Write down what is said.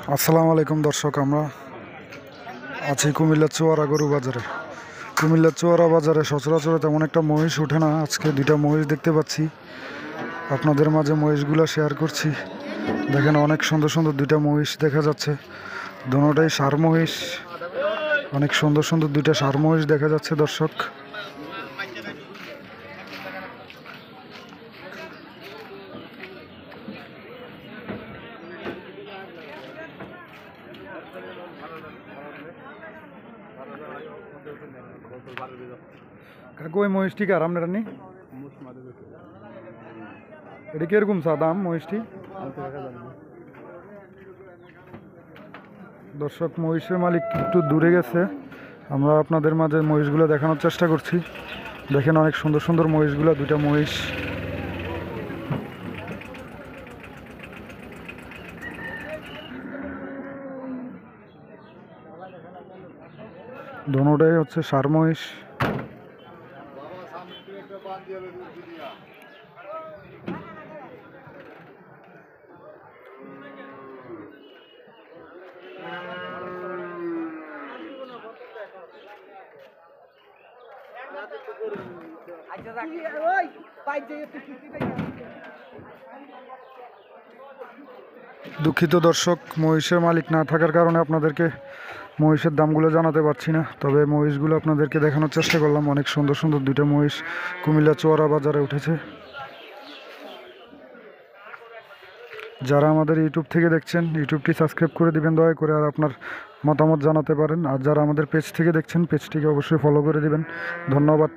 আসসালামু আলাইকুম দর্শক, আমরা আছি কুমিল্লা চুয়ারা গরু বাজারে। কুমিল্লা চুয়ারা বাজারে সচরাচর তেমন একটা মহিষ ওঠে না। আজকে দুইটা মহিষ দেখতে পাচ্ছি, আপনাদের মাঝে মহিষগুলো শেয়ার করছি। দেখেন, অনেক সুন্দর সুন্দর দুইটা মহিষ দেখা যাচ্ছে, দুটোটাই ষাঁড় মহিষ। অনেক সুন্দর সুন্দর দুইটা ষাঁড় মহিষ দেখা যাচ্ছে দর্শক। কাকু, ওই মহিষটি কার আপনারা নি? এটা কিরকম চা দাম মহিষটি? দর্শক, মহিষের মালিক একটু দূরে গেছে, আমরা আপনাদের মাঝে মহিষগুলো দেখানোর চেষ্টা করছি। দেখেন, অনেক সুন্দর সুন্দর মহিষগুলো, দুইটা মহিষ। দোনোটাই হচ্ছে ষাঁড় মহিষ। দুঃখিত দর্শক, মহিষের মালিক না থাকার কারণে আপনাদেরকে মহিষের দামগুলো জানাতে পারছি না। তবে মহিষগুলো আপনাদেরকে দেখানোর চেষ্টা করলাম। অনেক সুন্দর সুন্দর দুইটা মহিষ কুমিল্লা চুয়ারা বাজারে উঠেছে। যারা আমাদের ইউটিউব থেকে দেখছেন, ইউটিউবটি সাবস্ক্রাইব করে দিবেন দয়া করে, আর আপনার মতামত জানাতে পারেন। আর যারা আমাদের পেজ থেকে দেখছেন, পেজটিকে অবশ্যই ফলো করে দিবেন। ধন্যবাদ।